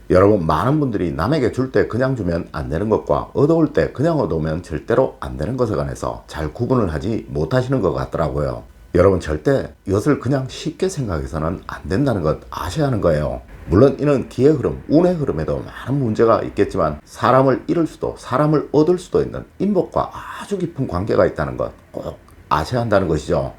여러분, 많은 분들이 남에게 줄 때 그냥 주면 안 되는 것과 얻어올 때 그냥 얻어오면 절대로 안 되는 것에 관해서 잘 구분을 하지 못하시는 것 같더라고요. 여러분, 절대 이것을 그냥 쉽게 생각해서는 안 된다는 것 아셔야 하는 거예요. 물론 이는 기의 흐름, 운의 흐름에도 많은 문제가 있겠지만 사람을 잃을 수도 사람을 얻을 수도 있는 인복과 아주 깊은 관계가 있다는 것 꼭 아셔야 한다는 것이죠.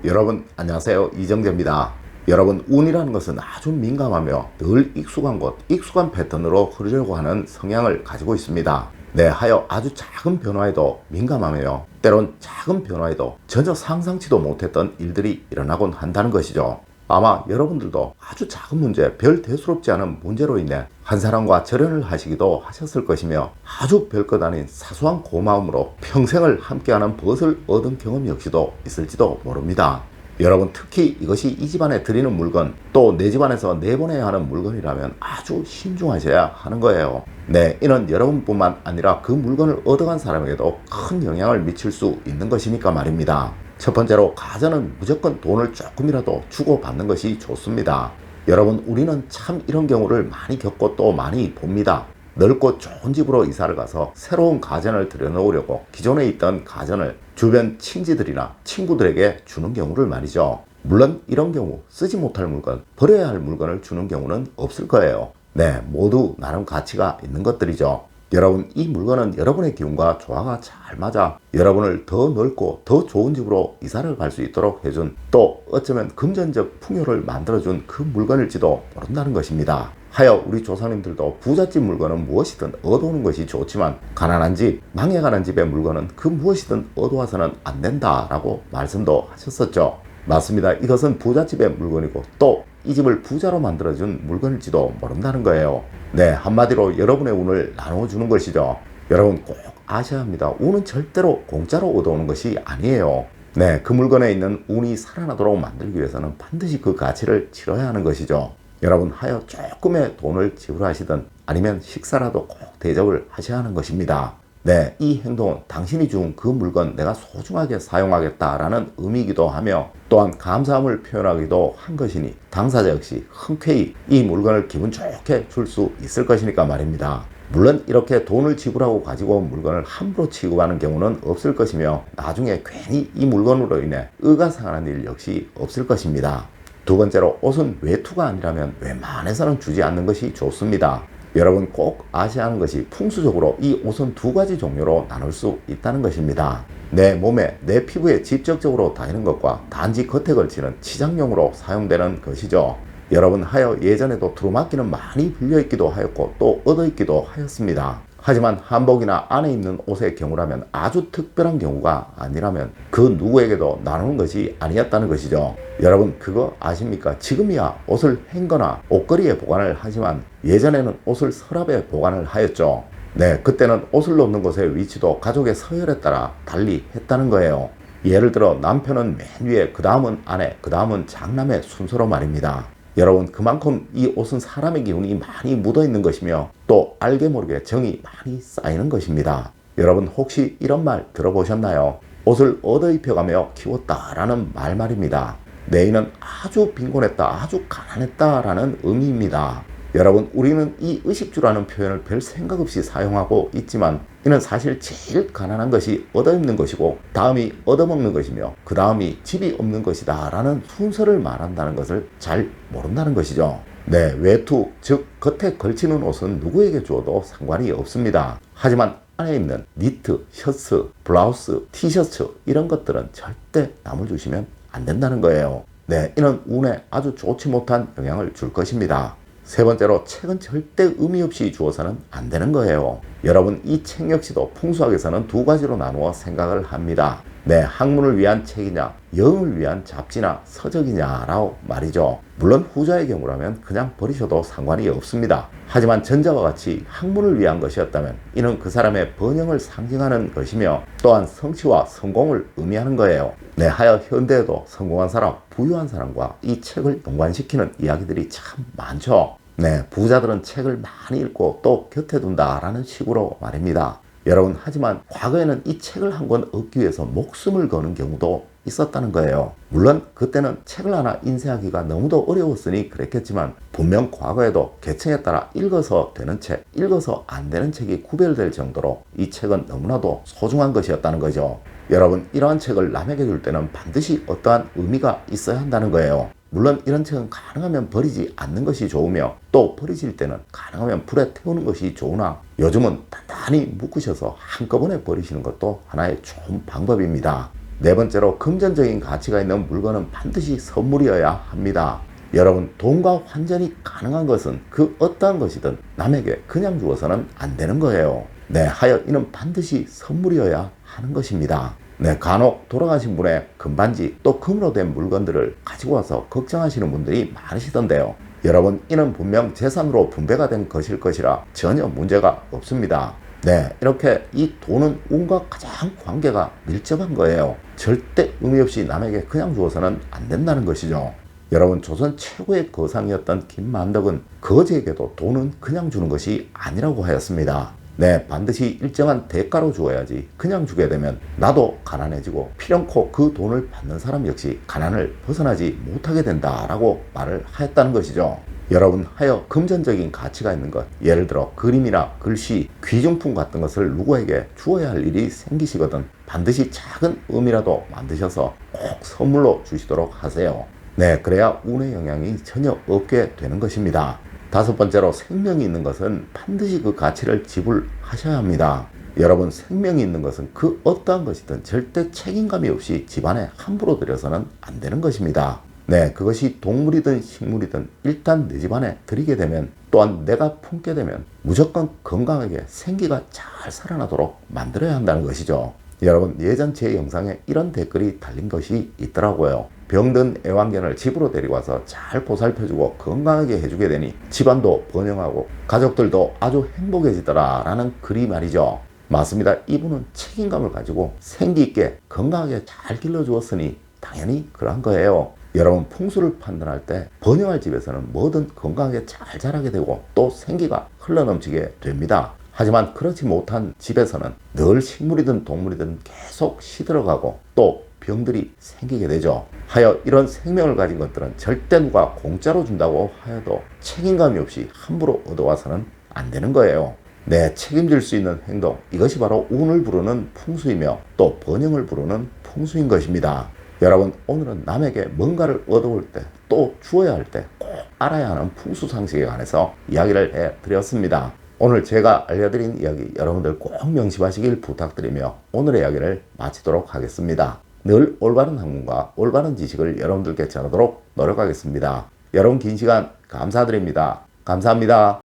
여러분, 안녕하세요. 이정재입니다. 여러분, 운이라는 것은 아주 민감하며 늘 익숙한 것, 익숙한 패턴으로 흐르려고 하는 성향을 가지고 있습니다. 하여 아주 작은 변화에도 민감하며 때론 작은 변화에도 전혀 상상치도 못했던 일들이 일어나곤 한다는 것이죠. 아마 여러분들도 아주 작은 문제, 별 대수롭지 않은 문제로 인해 한 사람과 절연을 하시기도 하셨을 것이며 아주 별것 아닌 사소한 고마움으로 평생을 함께하는 벗을 얻은 경험 역시도 있을지도 모릅니다. 여러분, 특히 이것이 이 집안에 드리는 물건, 또 내 집안에서 내보내야 하는 물건이라면 아주 신중하셔야 하는 거예요. 이는 여러분뿐만 아니라 그 물건을 얻어간 사람에게도 큰 영향을 미칠 수 있는 것이니까 말입니다. 첫 번째로, 가전은 무조건 돈을 조금이라도 주고 받는 것이 좋습니다. 여러분, 우리는 참 이런 경우를 많이 겪고 또 많이 봅니다. 넓고 좋은 집으로 이사를 가서 새로운 가전을 들여놓으려고 기존에 있던 가전을 주변 친지들이나 친구들에게 주는 경우를 말이죠. 물론 이런 경우 쓰지 못할 물건, 버려야 할 물건을 주는 경우는 없을 거예요. 모두 나름 가치가 있는 것들이죠. 여러분, 이 물건은 여러분의 기운과 조화가 잘 맞아 여러분을 더 넓고 더 좋은 집으로 이사를 갈 수 있도록 해준, 또 어쩌면 금전적 풍요를 만들어준 그 물건일지도 모른다는 것입니다. 하여 우리 조상님들도 부잣집 물건은 무엇이든 얻어오는 것이 좋지만 가난한 집, 망해가는 집의 물건은 그 무엇이든 얻어와서는 안 된다라고 말씀도 하셨었죠. 맞습니다. 이것은 부잣집의 물건이고 또 이 집을 부자로 만들어준 물건일지도 모른다는 거예요. 한마디로 여러분의 운을 나눠주는 것이죠. 여러분, 꼭 아셔야 합니다. 운은 절대로 공짜로 얻어오는 것이 아니에요. 그 물건에 있는 운이 살아나도록 만들기 위해서는 반드시 그 가치를 치러야 하는 것이죠. 여러분, 하여 조금의 돈을 지불하시든 아니면 식사라도 꼭 대접을 하셔야 하는 것입니다. 이 행동은 당신이 준 그 물건 내가 소중하게 사용하겠다라는 의미이기도 하며 또한 감사함을 표현하기도 한 것이니 당사자 역시 흔쾌히 이 물건을 기분 좋게 줄 수 있을 것이니까 말입니다. 물론 이렇게 돈을 지불하고 가지고 온 물건을 함부로 취급하는 경우는 없을 것이며 나중에 괜히 이 물건으로 인해 의가 상하는 일 역시 없을 것입니다. 두 번째로, 옷은 외투가 아니라면 웬만해서는 주지 않는 것이 좋습니다. 여러분, 꼭 아셔야 하는 것이 풍수적으로 이 옷은 두 가지 종류로 나눌 수 있다는 것입니다. 내 몸에, 내 피부에 직접적으로 닿이는 것과 단지 겉에 걸치는 치장용으로 사용되는 것이죠. 여러분, 하여 예전에도 두루마기는 많이 빌려입기도 하였고 또 얻어입기도 하였습니다. 하지만 한복이나 안에 입는 옷의 경우라면 아주 특별한 경우가 아니라면 그 누구에게도 나누는 것이 아니었다는 것이죠. 여러분, 그거 아십니까? 지금이야 옷을 행거나 옷걸이에 보관을 하지만 예전에는 옷을 서랍에 보관을 하였죠. 그때는 옷을 놓는 곳의 위치도 가족의 서열에 따라 달리 했다는 거예요. 예를 들어 남편은 맨 위에, 그 다음은 아내, 그 다음은 장남의 순서로 말입니다. 여러분, 그만큼 이 옷은 사람의 기운이 많이 묻어 있는 것이며 또 알게 모르게 정이 많이 쌓이는 것입니다. 여러분, 혹시 이런 말 들어보셨나요? 옷을 얻어 입혀가며 키웠다라는 말입니다. 내인은 아주 빈곤했다, 아주 가난했다라는 의미입니다. 여러분, 우리는 이 의식주라는 표현을 별 생각 없이 사용하고 있지만 이는 사실 제일 가난한 것이 얻어입는 것이고 다음이 얻어먹는 것이며 그 다음이 집이 없는 것이다 라는 순서를 말한다는 것을 잘 모른다는 것이죠. 외투, 즉 겉에 걸치는 옷은 누구에게 주어도 상관이 없습니다. 하지만 안에 입는 니트, 셔츠, 블라우스, 티셔츠 이런 것들은 절대 남을 주시면 안 된다는 거예요. 이는 운에 아주 좋지 못한 영향을 줄 것입니다. 세 번째로, 책은 절대 의미 없이 주어서는 안 되는 거예요. 여러분, 이 책 역시도 풍수학에서는 두 가지로 나누어 생각을 합니다. 학문을 위한 책이냐, 영을 위한 잡지나 서적이냐라고 말이죠. 물론 후자의 경우라면 그냥 버리셔도 상관이 없습니다. 하지만 전자와 같이 학문을 위한 것이었다면 이는 그 사람의 번영을 상징하는 것이며 또한 성취와 성공을 의미하는 거예요. 하여 현대에도 성공한 사람, 부유한 사람과 이 책을 연관시키는 이야기들이 참 많죠. 부자들은 책을 많이 읽고 또 곁에 둔다라는 식으로 말입니다. 여러분, 하지만 과거에는 이 책을 한 권 얻기 위해서 목숨을 거는 경우도 있었다는 거예요. 물론 그때는 책을 하나 인쇄하기가 너무도 어려웠으니 그랬겠지만 분명 과거에도 계층에 따라 읽어서 되는 책, 읽어서 안 되는 책이 구별될 정도로 이 책은 너무나도 소중한 것이었다는 거죠. 여러분, 이러한 책을 남에게 줄 때는 반드시 어떠한 의미가 있어야 한다는 거예요. 물론 이런 책은 가능하면 버리지 않는 것이 좋으며 또 버리실 때는 가능하면 불에 태우는 것이 좋으나 요즘은 단단히 묶으셔서 한꺼번에 버리시는 것도 하나의 좋은 방법입니다. 네 번째로, 금전적인 가치가 있는 물건은 반드시 선물이어야 합니다. 여러분, 돈과 환전이 가능한 것은 그 어떠한 것이든 남에게 그냥 주어서는 안 되는 거예요. 네, 하여 이는 반드시 선물이어야 하는 것입니다. 네, 간혹 돌아가신 분의 금반지 또 금으로 된 물건들을 가지고 와서 걱정하시는 분들이 많으시던데요. 여러분, 이는 분명 재산으로 분배가 된 것일 것이라 전혀 문제가 없습니다. 네, 이렇게 이 돈은 운과 가장 관계가 밀접한 거예요. 절대 의미 없이 남에게 그냥 주어서는 안 된다는 것이죠. 여러분, 조선 최고의 거상이었던 김만덕은 거지에게도 돈은 그냥 주는 것이 아니라고 하였습니다. 네, 반드시 일정한 대가로 주어야지 그냥 주게 되면 나도 가난해지고 필연코 그 돈을 받는 사람 역시 가난을 벗어나지 못하게 된다라고 말을 하였다는 것이죠. 여러분, 하여 금전적인 가치가 있는 것, 예를 들어 그림이나 글씨, 귀중품 같은 것을 누구에게 주어야 할 일이 생기시거든 반드시 작은 의미라도 만드셔서 꼭 선물로 주시도록 하세요. 네, 그래야 운의 영향이 전혀 없게 되는 것입니다. 다섯 번째로, 생명이 있는 것은 반드시 그 가치를 지불하셔야 합니다. 여러분, 생명이 있는 것은 그 어떠한 것이든 절대 책임감이 없이 집안에 함부로 들여서는 안 되는 것입니다. 네, 그것이 동물이든 식물이든 일단 내 집안에 들이게 되면 또한 내가 품게 되면 무조건 건강하게 생기가 잘 살아나도록 만들어야 한다는 것이죠. 여러분, 예전 제 영상에 이런 댓글이 달린 것이 있더라고요. 병든 애완견을 집으로 데리고 와서 잘 보살펴주고 건강하게 해주게 되니 집안도 번영하고 가족들도 아주 행복해지더라 라는 글이 말이죠. 맞습니다. 이분은 책임감을 가지고 생기 있게 건강하게 잘 길러주었으니 당연히 그러한 거예요. 여러분, 풍수를 판단할 때 번영할 집에서는 뭐든 건강하게 잘 자라게 되고 또 생기가 흘러넘치게 됩니다. 하지만 그렇지 못한 집에서는 늘 식물이든 동물이든 계속 시들어가고 또 병들이 생기게 되죠. 하여 이런 생명을 가진 것들은 절대 누가 공짜로 준다고 하여도 책임감이 없이 함부로 얻어와서는 안 되는 거예요. 네, 책임질 수 있는 행동, 이것이 바로 운을 부르는 풍수이며 또 번영을 부르는 풍수인 것입니다. 여러분, 오늘은 남에게 뭔가를 얻어올 때 또 주어야 할 때 꼭 알아야 하는 풍수 상식에 관해서 이야기를 해드렸습니다. 오늘 제가 알려드린 이야기 여러분들 꼭 명심하시길 부탁드리며 오늘의 이야기를 마치도록 하겠습니다. 늘 올바른 학문과 올바른 지식을 여러분들께 전하도록 노력하겠습니다. 여러분, 긴 시간 감사드립니다. 감사합니다.